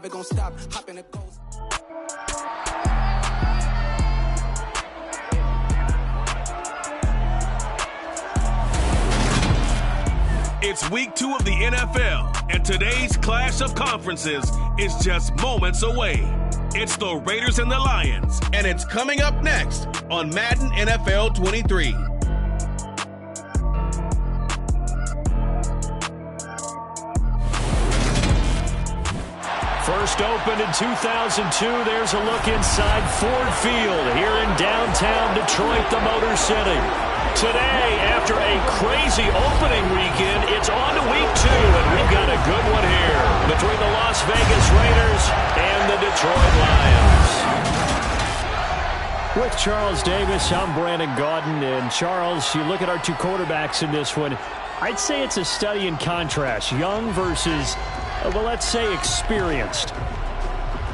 We're gonna stop hopping the coast. It's week 2 of the NFL, and today's clash of conferences is just moments away. It's the Raiders and the Lions, and it's coming up next on Madden NFL 23. First opened in 2002, there's a look inside Ford Field here in downtown Detroit, the Motor City. Today, after a crazy opening weekend, it's on to week 2, and we've got a good one here between the Las Vegas Raiders and the Detroit Lions. With Charles Davis, I'm Brandon Gaudin, and Charles, you look at our two quarterbacks in this one, I'd say it's a study in contrast, young versus, well, let's say experienced.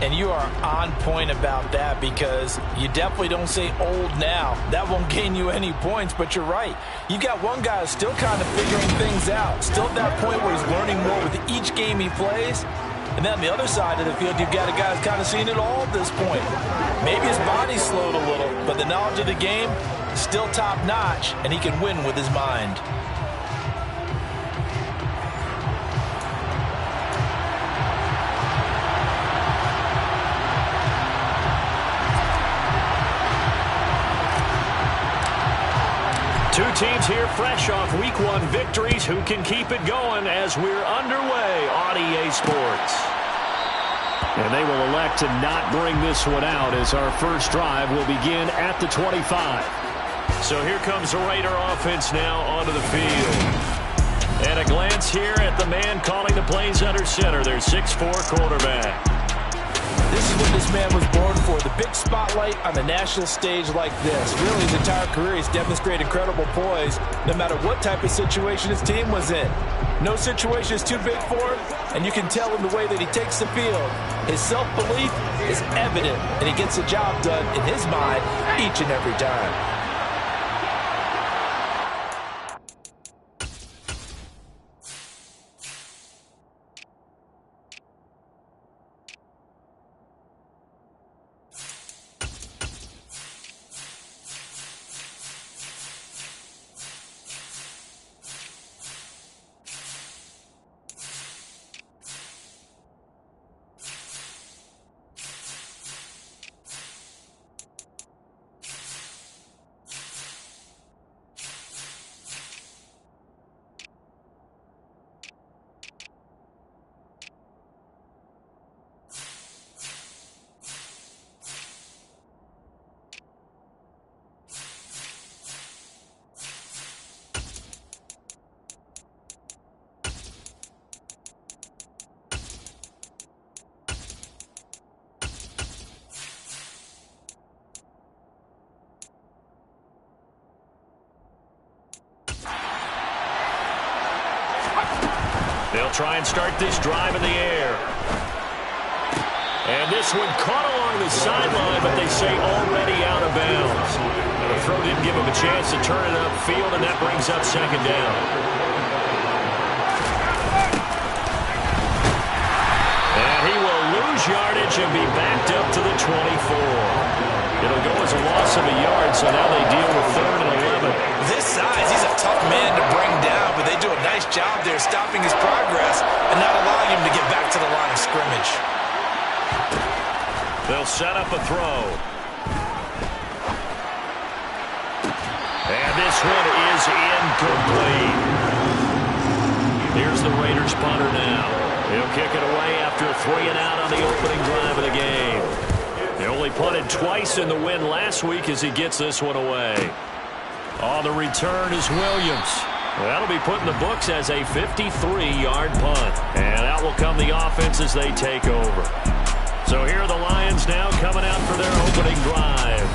And you are on point about that because you definitely don't say old now. That won't gain you any points, but you're right. You got one guy who's still kind of figuring things out, still at that point where he's learning more with each game he plays. And then on the other side of the field, you've got a guy who's kind of seen it all at this point. Maybe his body's slowed a little, but the knowledge of the game is still top-notch, and he can win with his mind. Two teams here fresh off Week 1 victories. Who can keep it going as we're underway on EA Sports? And they will elect to not bring this one out as our first drive will begin at the 25. So here comes the Raider offense now onto the field. And a glance here at the man calling the plays under center, their 6'4" quarterback. This is what this man was born for, the big spotlight on a national stage like this. Really, his entire career, he's demonstrated incredible poise, no matter what type of situation his team was in. No situation is too big for him, and you can tell in the way that he takes the field. His self-belief is evident, and he gets the job done in his mind each and every time. They'll try and start this drive in the air. And this one caught along the sideline, but they say already out of bounds. And the throw didn't give him a chance to turn it upfield, and that brings up second down. And he will lose yardage and be backed up to the 24. It'll go as a loss of a yard, so now they deal with 3rd and 11. This size, he's a tough man to bring down, but they do a nice job there stopping his progress and not allowing him to get back to the line of scrimmage. They'll set up a throw. And this one is incomplete. Here's the Raiders punter now. He'll kick it away after a 3-and-out on the opening drive of the game. They only punted twice in the win last week as he gets this one away. On the return is Williams. That'll be put in the books as a 53-yard punt. And out will come the offense as they take over. So here are the Lions now coming out for their opening drive.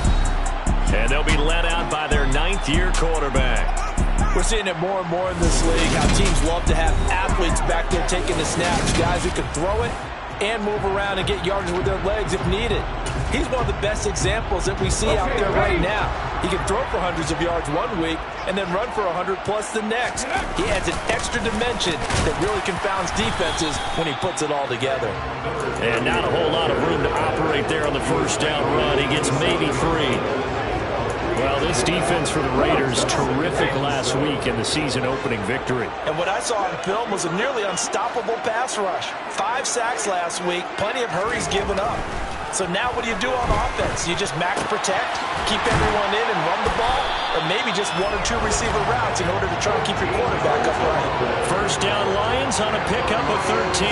And they'll be led out by their 9th-year quarterback. We're seeing it more and more in this league, how teams love to have athletes back there taking the snaps, guys who can throw it and move around and get yardage with their legs if needed. He's one of the best examples that we see out there right now. He can throw for hundreds of yards one week and then run for 100+ the next. He adds an extra dimension that really confounds defenses when he puts it all together. And not a whole lot of room to operate there on the first down run. He gets maybe 3. Well, this defense for the Raiders, terrific last week in the season-opening victory. And what I saw on film was a nearly unstoppable pass rush. 5 sacks last week, plenty of hurries given up. So now what do you do on offense? You just max protect, keep everyone in and run the ball, or maybe just 1 or 2 receiver routes in order to try and keep your quarterback upright. First down Lions on a pickup of 13.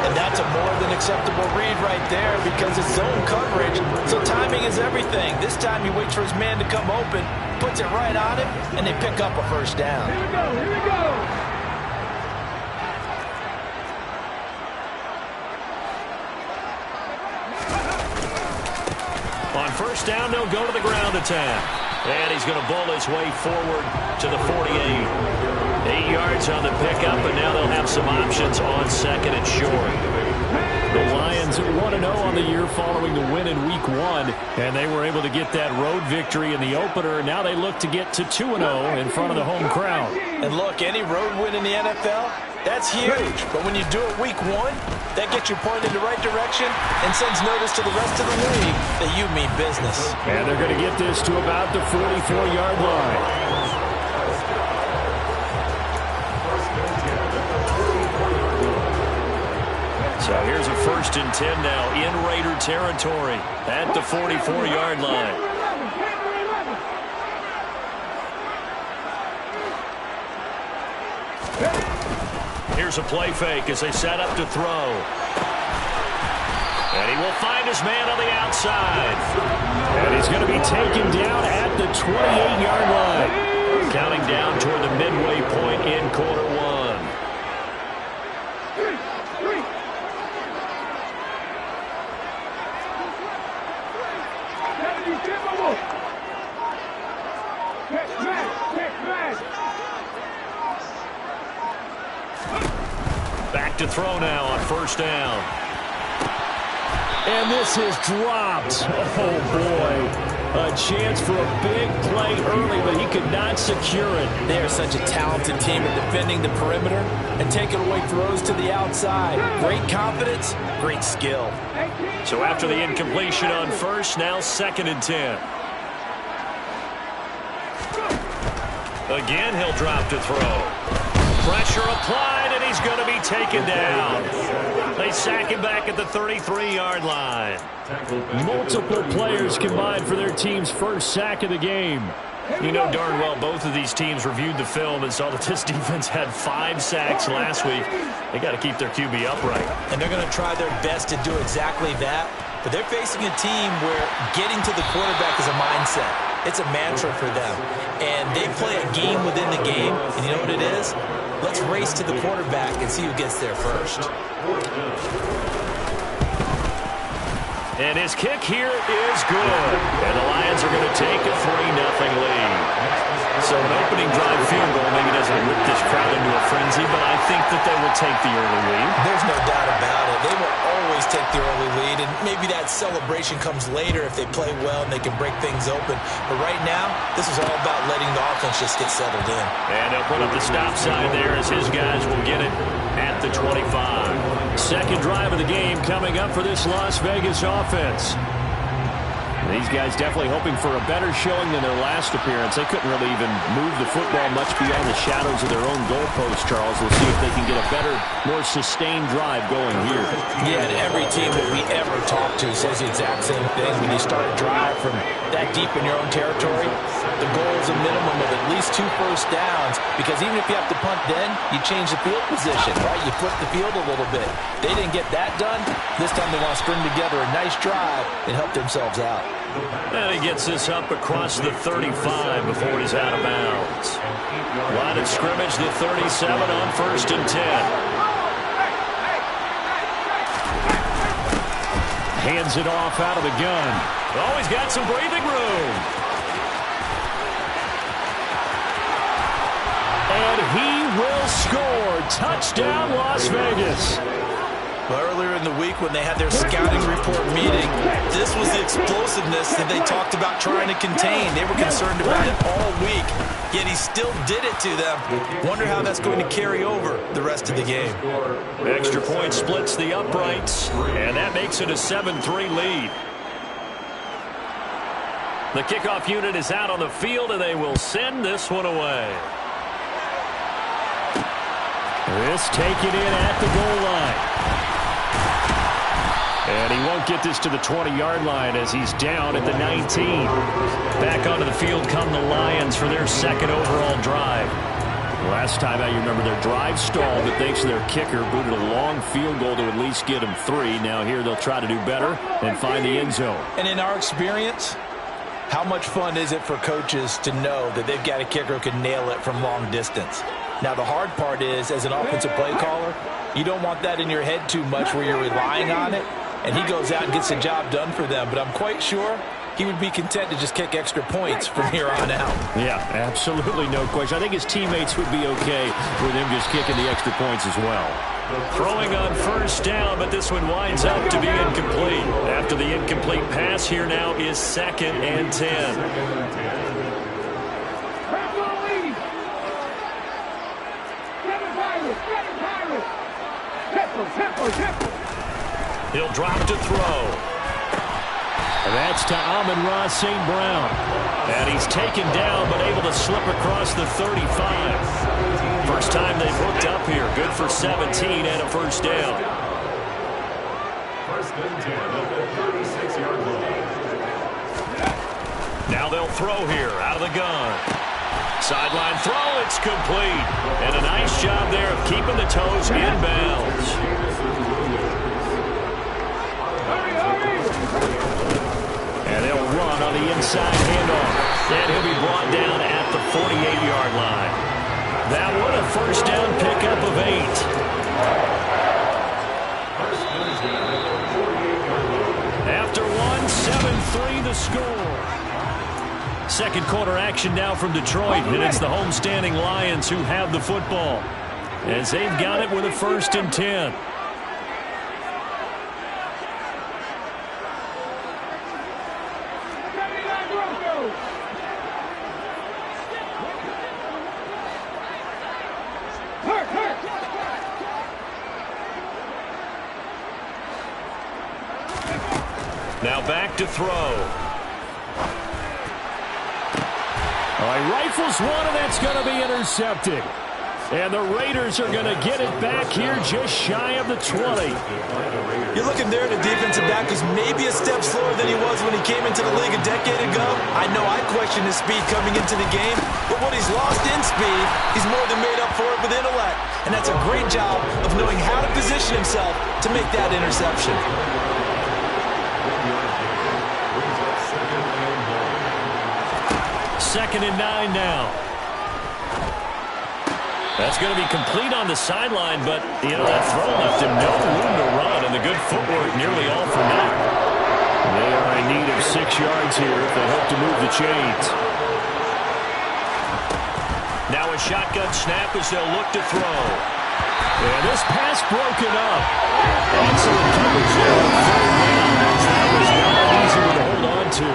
And that's a more than acceptable read right there because it's zone coverage. So timing is everything. This time he waits for his man to come open, puts it right on him, and they pick up a first down. Here we go. On first down, they'll go to the ground attack. And he's going to bull his way forward to the 48. 8 yards on the pickup, and now they'll have some options on second and short. The Lions 1-0 on the year following the win in Week 1, and they were able to get that road victory in the opener. Now they look to get to 2-0 in front of the home crowd. And look, any road win in the NFL, that's huge. But when you do it Week 1, that gets you pointed in the right direction and sends notice to the rest of the league that you mean business. And they're going to get this to about the 44-yard line. So here's a 1st and 10 now in Raider territory at the 44-yard line. Here's a play fake as they set up to throw. And he will find his man on the outside. And he's going to be taken down at the 28-yard line. Counting down toward the midway point in quarter 1. Back to throw now on first down. And this is dropped. Oh, boy. A chance for a big play early, but he could not secure it. They are such a talented team at defending the perimeter and taking away throws to the outside. Great confidence, great skill. So after the incompletion on first, now 2nd and 10. Again, he'll drop to throw. Pressure applied, and he's going to be taken down. They sack him back at the 33-yard line. Multiple players combined for their team's first sack of the game. You know darn well both of these teams reviewed the film and saw that this defense had 5 sacks last week. They got to keep their QB upright. And they're going to try their best to do exactly that. But they're facing a team where getting to the quarterback is a mindset. It's a mantra for them. And they play a game within the game. And you know what it is? Let's race to the quarterback and see who gets there first. And his kick here is good. And the Lions are going to take a 3-0 lead. So an opening drive field goal maybe doesn't whip this crowd into a frenzy, but I think that they will take the early lead. There's no doubt about it. They will always take the early lead, and maybe that celebration comes later if they play well and they can break things open. But right now, this is all about letting the offense just get settled in. And they'll put up the stop sign there as his guys will get it at the 25. Second drive of the game coming up for this Las Vegas offense. These guys definitely hoping for a better showing than their last appearance. They couldn't really even move the football much beyond the shadows of their own goalpost, Charles. We'll see if they can get a better, more sustained drive going here. Yeah, and every team that we ever talk to says the exact same thing. When you start a drive from that deep in your own territory, the goal is a minimum of at least 2 first downs, because even if you have to punt then, you change the field position, right? You flip the field a little bit. They didn't get that done. This time they want to string together a nice drive and help themselves out. And he gets this up across the 35 before he's out of bounds. Line of scrimmage, the 37 on 1st and 10. Hands it off out of the gun. Oh, he's got some breathing room. And he will score. Touchdown, Las Vegas. Well, earlier in the week when they had their scouting report meeting, this was the explosiveness that they talked about trying to contain. They were concerned about it all week, yet he still did it to them. Wonder how that's going to carry over the rest of the game. Extra point splits the uprights, and that makes it a 7-3 lead. The kickoff unit is out on the field, and they will send this one away. This taken in at the goal line. And he won't get this to the 20-yard line as he's down at the 19. Back onto the field come the Lions for their second overall drive. Last time out, you remember their drive stalled, but thanks to their kicker, booted a long field goal to at least get them 3. Now here they'll try to do better and find the end zone. And in our experience, how much fun is it for coaches to know that they've got a kicker who can nail it from long distance? Now, the hard part is, as an offensive play caller, you don't want that in your head too much where you're relying on it, and he goes out and gets the job done for them. But I'm quite sure he would be content to just kick extra points from here on out. Yeah, absolutely no question. I think his teammates would be okay with him just kicking the extra points as well. Throwing on first down, but this one winds up to be incomplete. After the incomplete pass, here now is 2nd and 10. He'll drop to throw. And that's to Amon-Ra St. Brown. And he's taken down, but able to slip across the 35. First time they've hooked up here. Good for 17 and a first down. First and 10 at the 36-yard line. Now they'll throw here out of the gun. Sideline throw, it's complete. And a nice job there of keeping the toes in bounds. And they'll run on the inside handoff. And he'll be brought down at the 48-yard line. That one a first down pickup of 8. After 1, 7-3 the score. Second quarter action now from Detroit, and it's the homestanding Lions who have the football as they've got it with a 1st and 10. Now back to throw. All right, rifles one, and that's going to be intercepted. And the Raiders are going to get it back here just shy of the 20. You're looking there at a defensive back who's maybe a step slower than he was when he came into the league a decade ago. I know I questioned his speed coming into the game, but what he's lost in speed, he's more than made up for it with intellect. And that's a great job of knowing how to position himself to make that interception. Second and 9 now. That's going to be complete on the sideline, but, you know, that throw left him no room to run, and the good footwork nearly all for naught. They are in need of 6 yards here if they hope to move the chains. Now a shotgun snap as they'll look to throw. And this pass broken up. Excellent coverage there. That was not an easy one to hold on to.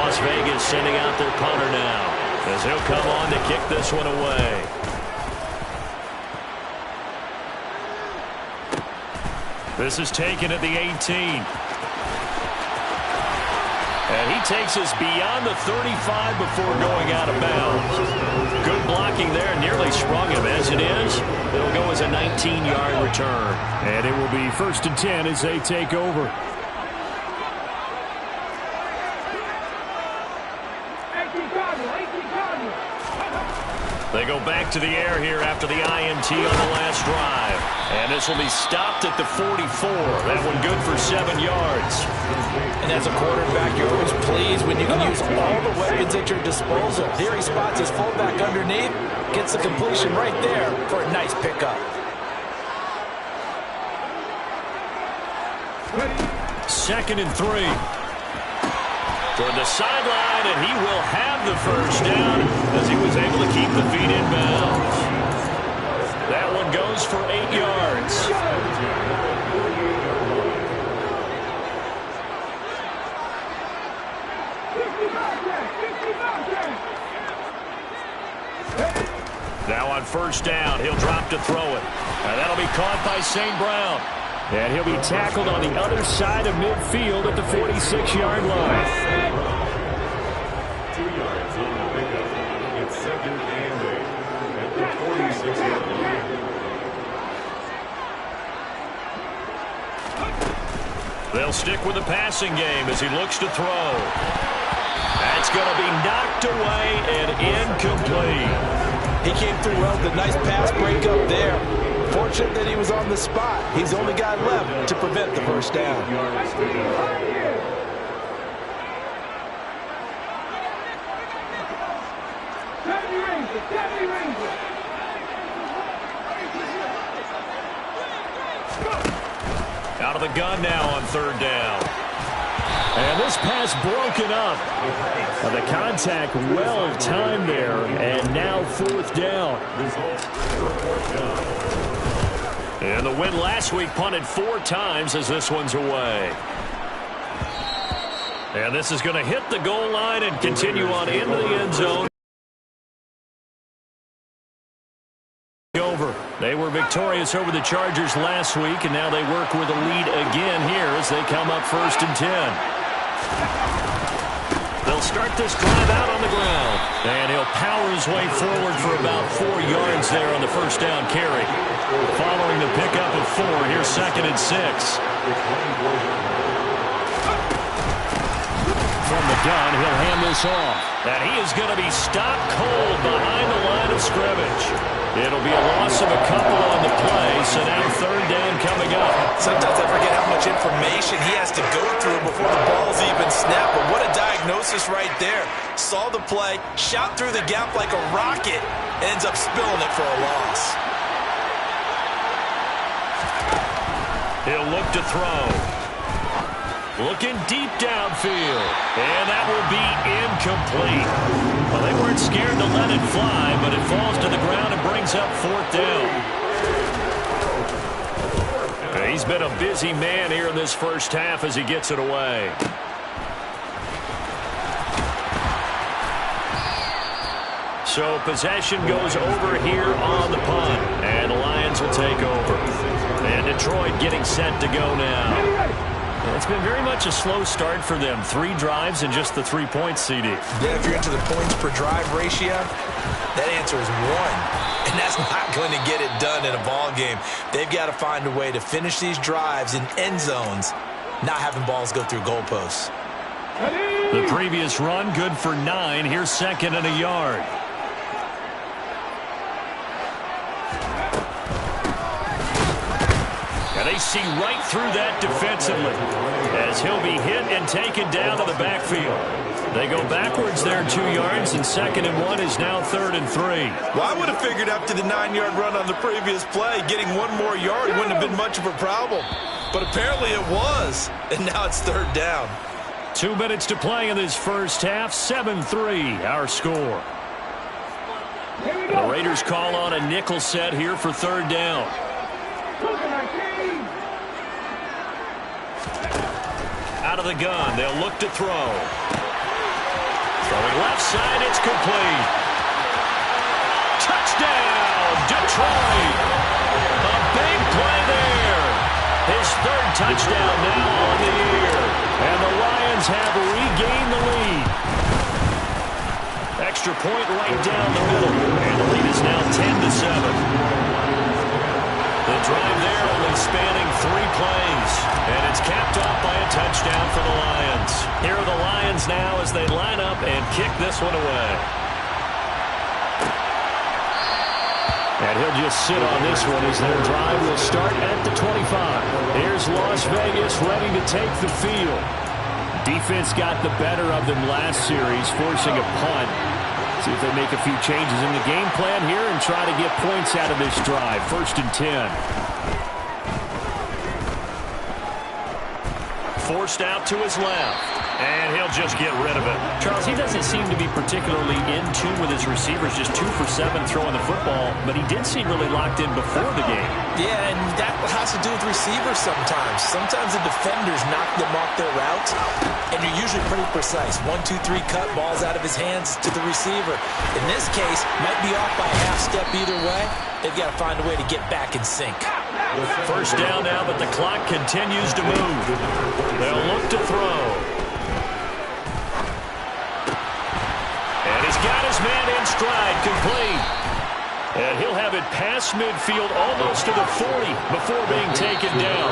Las Vegas sending out their punter now as he'll come on to kick this one away. This is taken at the 18. And he takes us beyond the 35 before going out of bounds. Good blocking there, nearly sprung him. As it is, it'll go as a 19-yard return. And it will be 1st and 10 as they take over. They go back to the air here after the INT on the last drive. And this will be stopped at the 44. That one good for 7 yards. And as a quarterback, you're always pleased when you can use all the weapons at your disposal. Here he spots his fullback underneath, gets the completion right there for a nice pickup. 2nd and 3. Toward the sideline, and he will have the first down as he was able to keep the feet in bounds. That one goes goes for 8 yards. Now on first down, he'll drop to throw it. And that'll be caught by St. Brown. And he'll be tackled on the other side of midfield at the 46-yard line. 2 yards on the pickup. It's 2nd and 8 at the 46-yard line. They'll stick with the passing game as he looks to throw. That's going to be knocked away and incomplete. He came through well with a nice pass breakup there. Fortunate that he was on the spot. He's the only guy left to prevent the first down. Out of the gun now on third down. And this pass broken up. The contact well timed there, and now fourth down. And the win last week punted 4 times as this one's away. And this is going to hit the goal line and continue on into the end zone. Over. They were victorious over the Chargers last week, and now they work with a lead again here as they come up 1st and 10. They'll start this drive out on the ground. And he'll power his way forward for about 4 yards there on the first down carry. Following the pickup of 4, here's 2nd and 6. From the gun, he'll hand this off. And he is going to be stopped cold behind the line of scrimmage. It'll be a loss of a couple on the play, so now third down coming up. Sometimes I forget how much information he has to go through before the ball's even snapped, but what a diagnosis right there. Saw the play, shot through the gap like a rocket, ends up spilling it for a loss. He'll look to throw. Looking deep downfield. And that will be incomplete. Well, they weren't scared to let it fly, but it falls to the ground and brings up 4th down. He's been a busy man here in this first half as he gets it away. So possession goes over here on the punt, and the Lions will take over. And Detroit getting set to go now. It's been very much a slow start for them. 3 drives and just the 3 points, CD. Yeah, if you're into the points per drive ratio, that answer is 1. And that's not going to get it done in a ball game. They've got to find a way to finish these drives in end zones, not having balls go through goalposts. The previous run, good for 9. Here's 2nd and a yard. They see right through that defensively as he'll be hit and taken down to the backfield. They go backwards there 2 yards, and 2nd and 1 is now 3rd and 3. Well, I would have figured after the 9-yard run on the previous play, getting 1 more yard wouldn't have been much of a problem. But apparently it was, and now it's 3rd down. 2 minutes to play in this first half, 7-3 our score. The Raiders call on a nickel set here for 3rd down. Out of the gun, they'll look to throw. Throwing left side, it's complete. Touchdown, Detroit. A big play there. His 3rd touchdown now on the year. And the Lions have regained the lead. Extra point right down the middle. And the lead is now 10-7. The drive there only spanning 3 plays. And it's capped off by a touchdown for the Lions. Here are the Lions now as they line up and kick this one away. And he'll just sit on this one as their drive will start at the 25. Here's Las Vegas ready to take the field. Defense got the better of them last series, forcing a punt. See if they make a few changes in the game plan here and try to get points out of this drive. 1st and 10. forced out to his left. And he'll just get rid of it. Charles, he doesn't seem to be particularly in tune with his receivers, just 2 for 7 throwing the football, but he did seem really locked in before the game. Yeah, and that has to do with receivers sometimes. Sometimes the defenders knock them off their routes, and you're usually pretty precise. 1, 2, 3 cut, ball's out of his hands to the receiver. In this case, might be off by a half step either way. They've got to find a way to get back in sync. First down now, but the clock continues to move. They'll look to throw. And he's got his man in stride, complete. And he'll have it past midfield almost to the 40 before being taken down.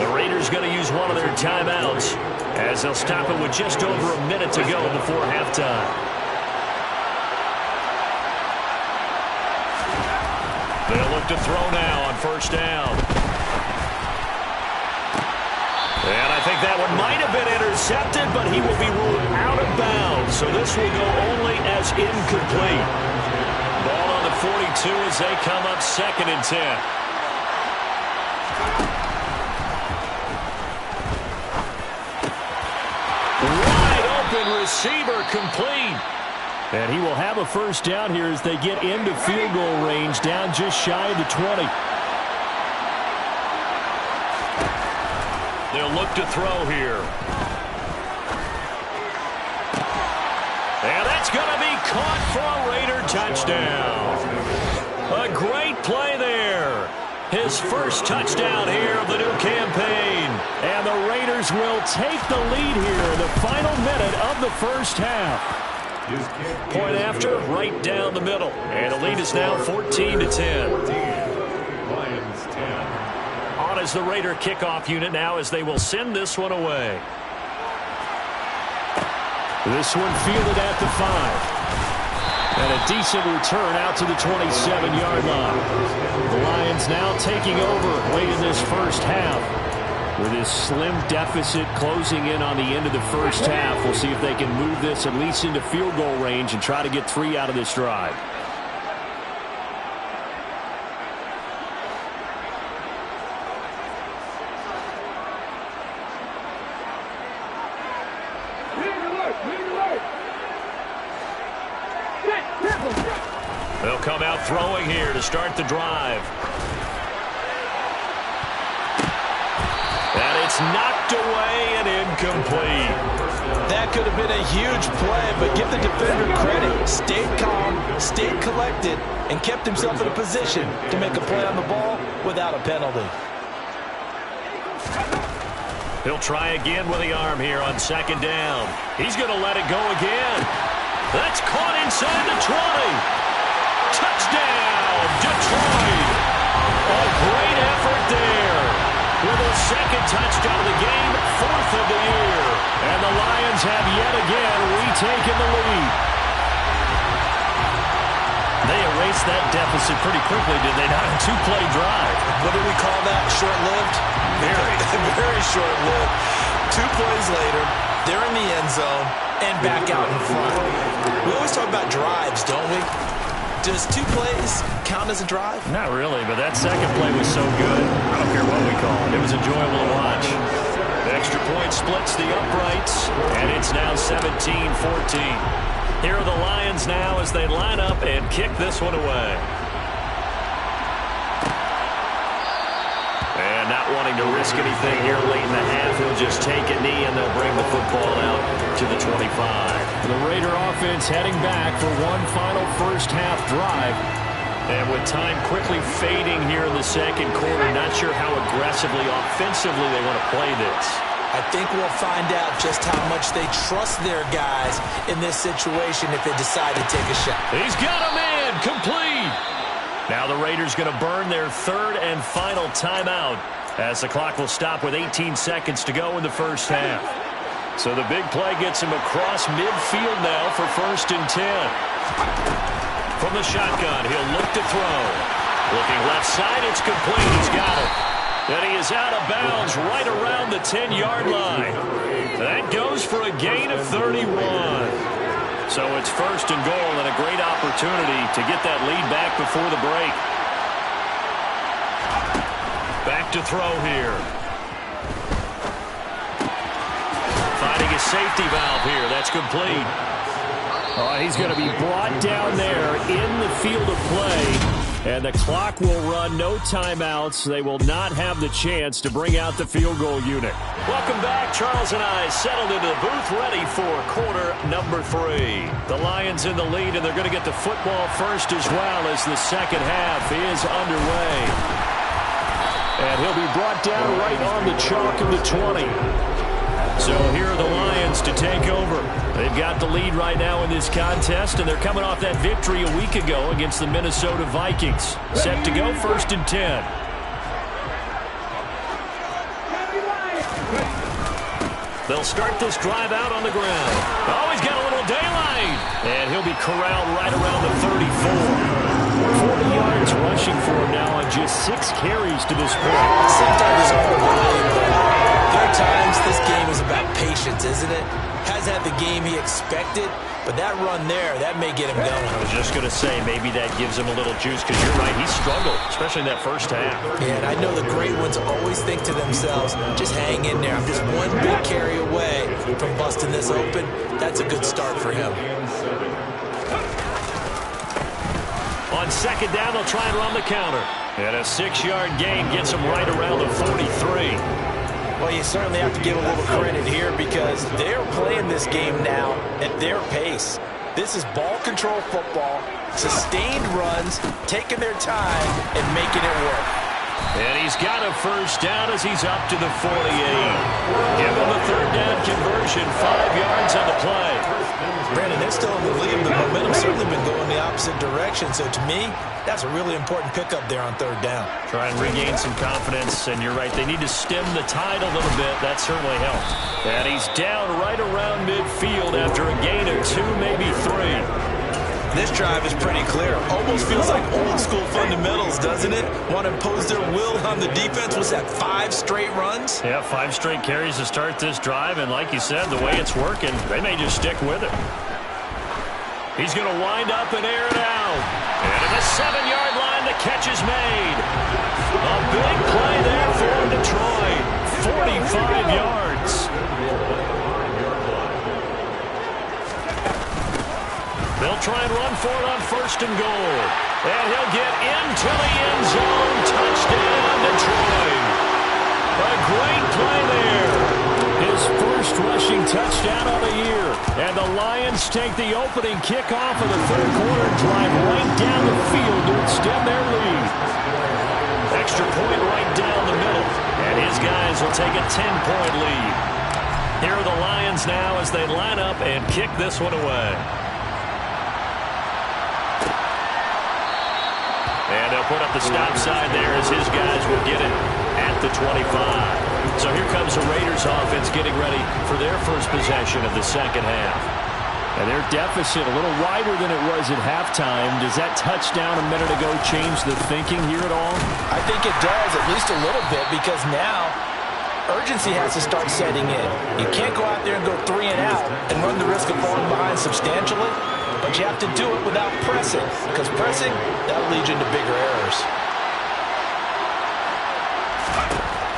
The Raiders going to use one of their timeouts as they'll stop it with just over a minute to go before halftime. They'll look to throw now on first down. And I think that one might have been intercepted, but he will be ruled out of bounds. So this will go only as incomplete. Ball on the 42 as they come up 2nd and 10. Wide open receiver, complete. And he will have a first down here as they get into field goal range, down just shy of the 20. They'll look to throw here. And that's going to be caught for a Raider touchdown. A great play there. His first touchdown here of the new campaign. And the Raiders will take the lead here in the final minute of the first half. Point after, right down the middle. And the lead is now 14-10. Lions 10. On as the Raider kickoff unit now as they will send this one away. This one fielded at the 5. And a decent return out to the 27-yard line. The Lions now taking over late in this first half. With his slim deficit closing in on the end of the first half, we'll see if they can move this at least into field goal range and try to get 3 out of this drive. They'll come out throwing here to start the drive. And it's knocked away and incomplete. That could have been a huge play, but give the defender credit. Stayed calm, stayed collected, and kept himself in a position to make a play on the ball without a penalty. He'll try again with the arm here on 2nd down. He's going to let it go again. That's caught inside the 20. Touchdown, Detroit. A great effort there. With a 2nd touchdown of the game, 4th of the year. And the Lions have yet again retaken the lead. They erased that deficit pretty quickly, did they not? A 2-play drive. What do we call that? Short-lived? Very short-lived. 2 plays later, they're in the end zone and back out in front. We always talk about drives, don't we? Does 2 plays count as a drive? Not really, but that 2nd play was so good. I don't care what we call it. It was enjoyable to watch. The extra point splits the uprights, and it's now 17-14. Here are the Lions now as they line up and kick this one away. And not wanting to risk anything here late in the half, he'll just take a knee and they'll bring the football out to the 25. The Raider offense heading back for one final first half drive. And with time quickly fading here in the 2nd quarter, not sure how aggressively, offensively they want to play this. I think we'll find out just how much they trust their guys in this situation if they decide to take a shot. He's got a man, complete. Now the Raiders going to burn their 3rd and final timeout as the clock will stop with 18 seconds to go in the first half. So the big play gets him across midfield now for 1st and 10. From the shotgun, he'll look to throw. Looking left side, it's complete. He's got it. And he is out of bounds right around the 10-yard line. That goes for a gain of 31. So it's 1st and goal and a great opportunity to get that lead back before the break. Back to throw here. safety valve here. That's complete. He's going to be brought down there in the field of play. And the clock will run, no timeouts. They will not have the chance to bring out the field goal unit. Welcome back. Charles and I settled into the booth ready for quarter number 3. The Lions in the lead, and they're going to get the football first as well as the second half is underway. And he'll be brought down right on the chalk of the 20. So here are the Lions to take over. They've got the lead right now in this contest, and they're coming off that victory a week ago against the Minnesota Vikings. Set to go, 1st and 10. They'll start this drive out on the ground. Oh, he's got a little daylight. And he'll be corralled right around the 34. 40 yards rushing for him now on just 6 carries to this point. Sometimes it's hard to believe, but there are times this game is about patience, isn't it? Hasn't had the game he expected, but that run there, that may get him going. I was just going to say, maybe that gives him a little juice, because you're right, he struggled, especially in that first half. Yeah, and I know the great ones always think to themselves, just hang in there. I'm just one big carry away from busting this open. That's a good start for him. On second down, they'll try and run the counter. And a 6-yard gain gets him right around the 43. Well, you certainly have to give a little credit here because they're playing this game now at their pace. This is ball control football, sustained runs, taking their time, and making it work. And he's got a first down as he's up to the 48. Give him the third down conversion, 5 yards on the play. Brandon, they're still in the lead. The momentum's certainly been going the opposite direction. So to me, that's a really important pickup there on third down. Try and regain some confidence, and you're right, they need to stem the tide a little bit. That certainly helped. And he's down right around midfield after a gain of 2, maybe 3. This drive is pretty clear. Almost feels like old school fundamentals, doesn't it? Want to impose their will on the defense. Was that 5 straight runs? Yeah, 5 straight carries to start this drive, and like you said, the way it's working, they may just stick with it. He's going to wind up and air it out. And at the 7-yard line, the catch is made. A big play there for Detroit. 45 yards. They'll try and run for it on 1st and goal. And he'll get into the end zone. Touchdown, Detroit. A great play there. His first rushing touchdown of the year. And the Lions take the opening kickoff of the third quarter, drive right down the field to extend their lead. Extra point right down the middle. And his guys will take a 10-point lead. Here are the Lions now as they line up and kick this one away. And they'll put up the stop sign there as his guys will get it at the 25. So here comes the Raiders offense getting ready for their first possession of the second half. And their deficit a little wider than it was at halftime. Does that touchdown a minute ago change the thinking here at all? I think it does, at least a little bit, because now urgency has to start setting in. You can't go out there and go 3 and out and run the risk of falling behind substantially. But you have to do it without pressing, because pressing, that'll lead you into bigger errors.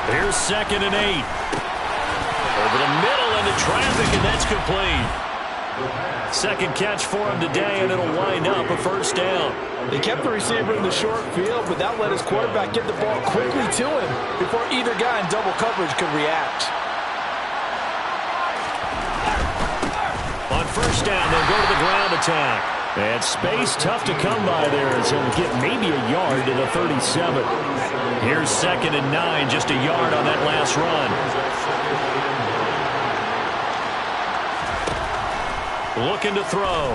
Here's 2nd and 8. Over the middle into traffic, and that's complete. Second catch for him today, and it'll wind up a first down. They kept the receiver in the short field, but that let his quarterback get the ball quickly to him before either guy in double coverage could react. On first down, they'll go to the ground attack. And space tough to come by there as he'll get maybe a yard to the 37. Here's 2nd and 9, just a yard on that last run. Looking to throw.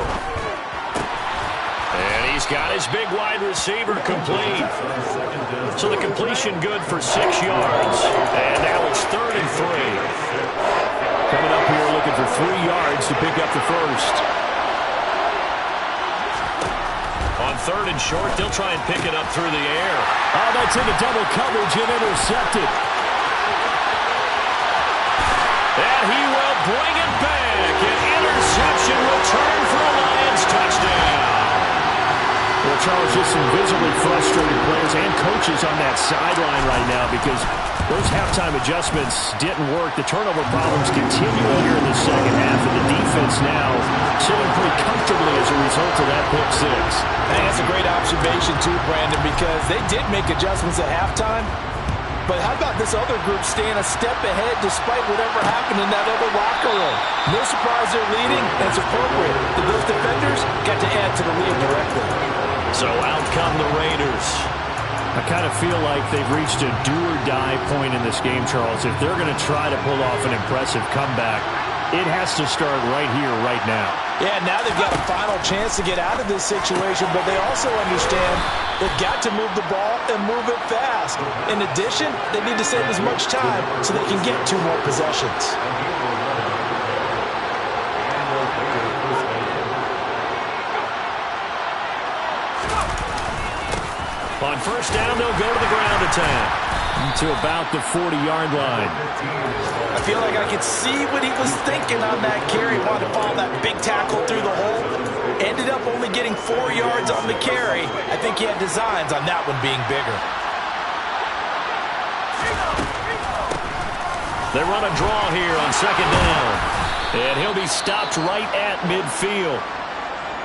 And he's got his big wide receiver complete. So the completion good for 6 yards. And now it's 3rd and 3. Coming up here looking for 3 yards to pick up the first. On 3rd and short, they'll try and pick it up through the air. Oh, that's into double coverage and intercepted. And he will bring it back. An interception return for a Lions touchdown. Well, Charles, just some visibly frustrated players and coaches on that sideline right now because those halftime adjustments didn't work. The turnover problems continue here in the second half, and the defense now sitting pretty comfortably as a result of that pick six. And that's a great observation, too, Brandon, because they did make adjustments at halftime. But how about this other group staying a step ahead despite whatever happened in that other locker room? No surprise they're leading, and it's appropriate that those defenders got to add to the lead directly. So out come the Raiders. I kind of feel like they've reached a do-or-die point in this game, Charles. If they're going to try to pull off an impressive comeback, it has to start right here, right now. Yeah, now they've got a final chance to get out of this situation, but they also understand they've got to move the ball and move it fast. In addition, they need to save as much time so they can get 2 more possessions. On first down, they'll go to the ground attack. To about the 40-yard line. I feel like I could see what he was thinking on that carry. Wanted to follow that big tackle through the hole. Ended up only getting 4 yards on the carry. I think he had designs on that one being bigger. They run a draw here on second down. And he'll be stopped right at midfield.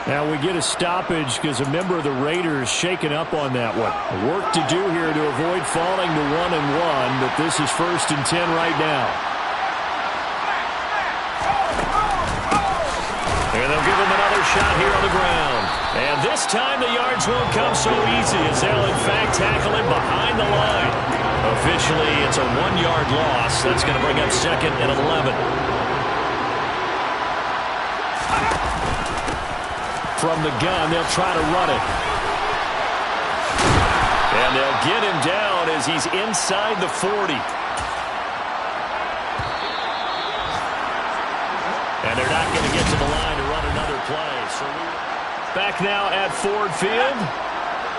Now we get a stoppage because a member of the Raiders shaken up on that one. Work to do here to avoid falling to 1-1, but this is 1st and 10 right now. And they'll give him another shot here on the ground. And this time the yards won't come so easy as they'll in fact tackle him behind the line. Officially, it's a 1-yard loss. That's going to bring up 2nd and 11. From the gun, they'll try to run it. And they'll get him down as he's inside the 40. And they're not going to get to the line to run another play. So back now at Ford Field.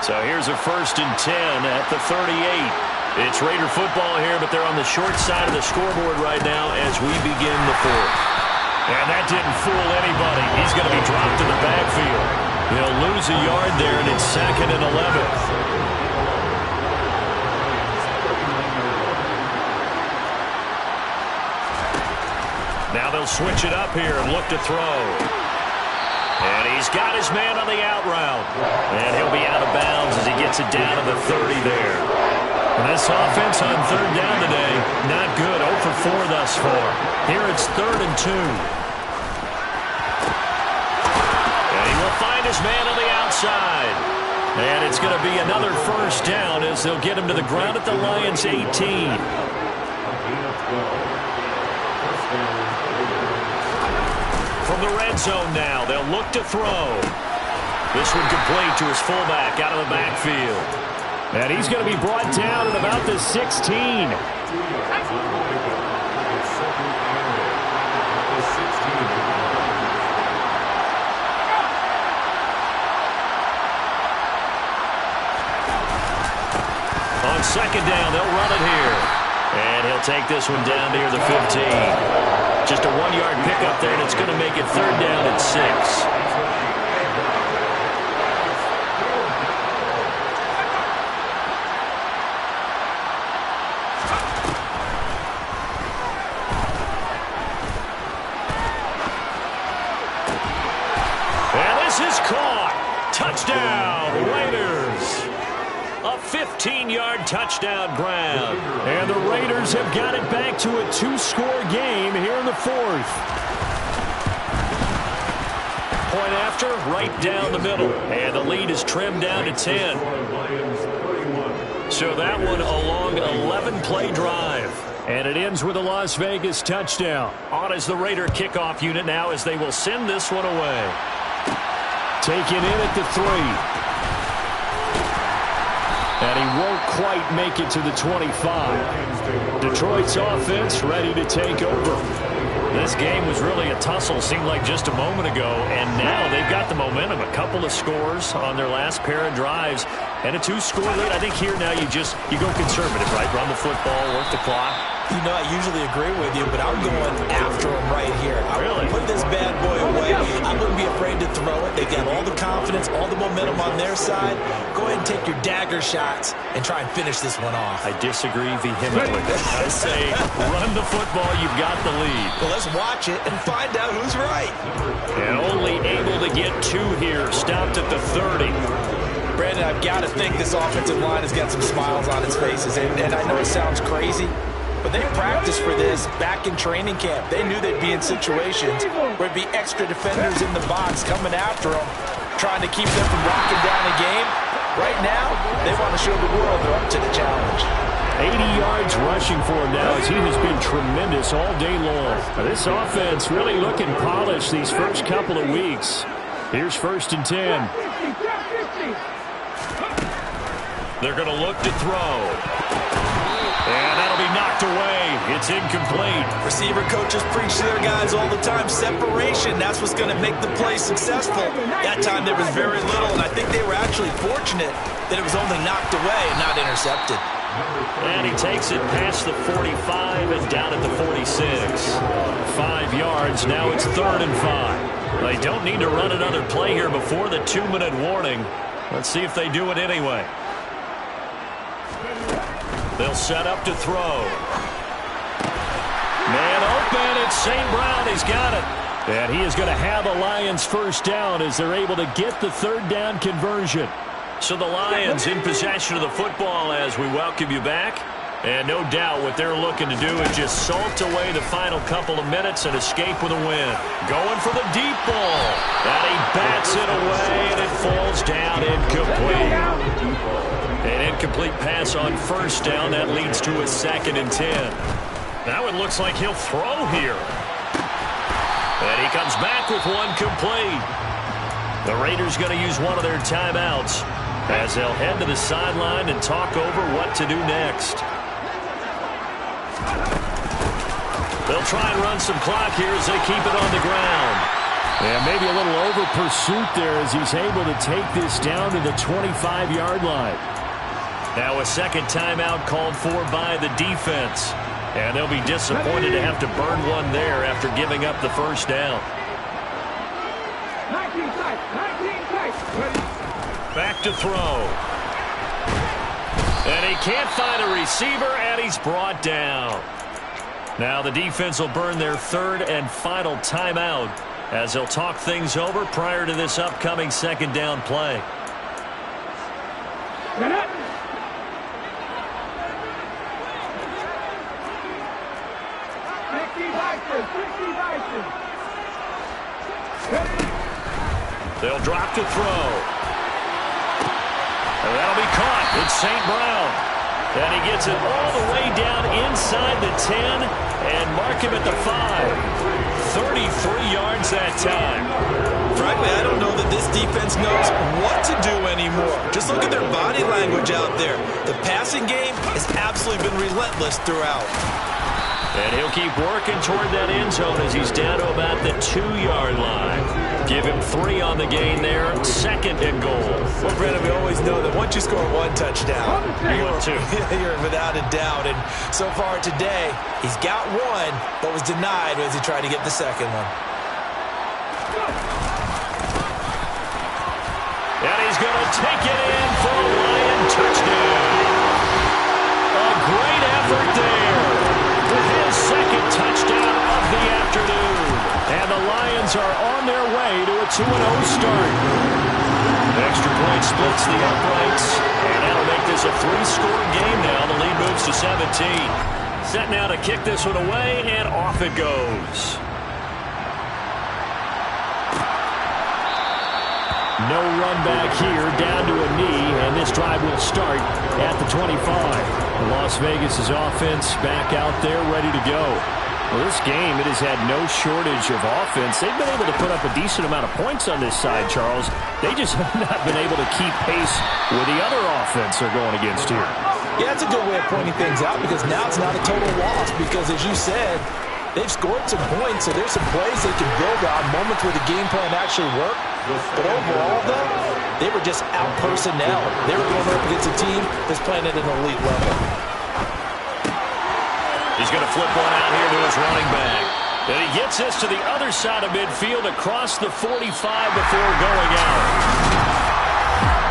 So here's a 1st and 10 at the 38. It's Raider football here, but they're on the short side of the scoreboard right now as we begin the 4th. And that didn't fool anybody. He's going to be dropped to the backfield. He'll lose a yard there, and it's 2nd and 11. Now they'll switch it up here and look to throw. And he's got his man on the out route. And he'll be out of bounds as he gets it down to the 30 there. And this offense on 3rd down today, not good. 0 for 4 thus far. Here it's 3rd and 2. And he will find his man on the outside. And it's going to be another 1st down as they'll get him to the ground at the Lions' 18. From the red zone now, they'll look to throw. This one complete to his fullback out of the backfield. And he's going to be brought down at about the 16. On 2nd down, they'll run it here. And he'll take this one down near the 15. Just a 1-yard pickup there, and it's going to make it 3rd down and 6. Is caught. Touchdown, Raiders. A 15-yard touchdown grab. And the Raiders have got it back to a 2-score game here in the 4th. Point after, right down the middle. And the lead is trimmed down to 10. So that one a long 11-play drive. And it ends with a Las Vegas touchdown. On as the Raider kickoff unit now as they will send this one away. Taken in at the 3. And he won't quite make it to the 25. Detroit's offense ready to take over. This game was really a tussle, seemed like just a moment ago, and now they've got the momentum. A couple of scores on their last pair of drives, and a 2-score lead. I think here now you go conservative, right? Run the football, work the clock. You know, I usually agree with you, but I'm going after him right here. Really? Put this bad boy away. I wouldn't be afraid to throw it. They've got all the confidence, all the momentum on their side. Go ahead and take your dagger shots and try and finish this one off. I disagree vehemently. I say run the football. You've got the lead. Well, let's watch it and find out who's right. And only able to get 2 here. Stopped at the 30. Brandon, I've got to think this offensive line has got some smiles on its faces. And I know it sounds crazy, but they practiced for this back in training camp. They knew they'd be in situations where there'd be extra defenders in the box coming after them, trying to keep them from locking down a game. Right now, they want to show the world they're up to the challenge. 80 yards rushing for him now as he has been tremendous all day long. Now, this offense really looking polished these first couple of weeks. Here's 1st and 10. They're going to look to throw. And that'll be knocked away. It's incomplete. Receiver coaches preach to their guys all the time. Separation, that's what's going to make the play successful. That time there was very little, and I think they were actually fortunate that it was only knocked away and not intercepted. And he takes it past the 45 and down at the 46. 5 yards. Now it's 3rd and 5. They don't need to run another play here before the 2-minute warning. Let's see if they do it anyway. They'll set up to throw. Man open. It's St. Brown. He's got it. And he is going to have a Lions 1st down as they're able to get the 3rd down conversion. So the Lions in possession of the football as we welcome you back. And no doubt what they're looking to do is just salt away the final couple of minutes and escape with a win. Going for the deep ball. And he bats it away, and it falls down incomplete. An incomplete pass on 1st down. That leads to a 2nd and 10. Now it looks like he'll throw here. And he comes back with one complete. The Raiders going to use one of their timeouts as they'll head to the sideline and talk over what to do next. They'll try and run some clock here as they keep it on the ground. And maybe a little over pursuit there as he's able to take this down to the 25-yard line. Now a 2nd timeout called for by the defense. And they'll be disappointed to have to burn one there after giving up the 1st down. Back to throw. And he can't find a receiver, and he's brought down. Now the defense will burn their 3rd and final timeout as they'll talk things over prior to this upcoming 2nd down play. They'll drop to throw. And that'll be caught. It's St. Brown. And he gets it all the way down inside the 10 and mark him at the 5. 33 yards that time. Frankly, I don't know that this defense knows what to do anymore. Just look at their body language out there. The passing game has absolutely been relentless throughout. And he'll keep working toward that end zone as he's down to about the 2-yard line. Give him 3 on the gain there. 2nd and goal. Well, Brandon, we always know that once you score 1 touchdown, you're without a doubt. And so far today, he's got 1, but was denied as he tried to get the 2nd one. And he's going to take it in for a Lion touchdown. A great effort there. With his 2nd touchdown of the afternoon. And the Lions are on their way to a 2-0 start. Extra point splits the uprights. And that'll make this a 3-score game now. The lead moves to 17. Set now to kick this one away, and off it goes. No run back here, down to a knee, and this drive will start at the 25. Las Vegas' offense back out there, ready to go. Well, this game, it has had no shortage of offense. They've been able to put up a decent amount of points on this side, Charles. They just have not been able to keep pace with the other offense they're going against here. Yeah, that's a good way of pointing things out because now it's not a total loss because, as you said, they've scored some points, so there's some plays they can build on, moments where the game plan actually worked. But overall, though, they were just out personnel. They were going up against a team that's playing at an elite level. He's going to flip one out here to his running back. And he gets this to the other side of midfield across the 45 before going out.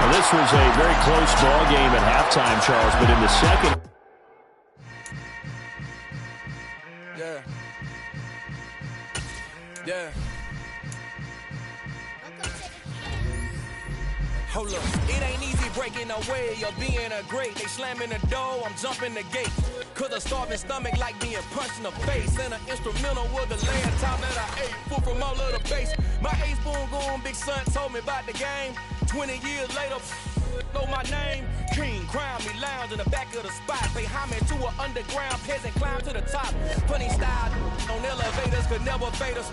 Well, this was a very close ball game at halftime, Charles, but in the second. Yeah. Hold up, it ain't easy breaking away or being a great. They slamming the door, I'm jumping the gate. Cause a starving stomach like being punched in the face. And an instrumental was the last time that I ate food from all of the base. My ace boom going, big son told me about the game. 20 years later, know my name. King, crown me, lounge in the back of the spot. Pay homage to an underground peasant, climb to the top. Funny style on elevators could never fade us.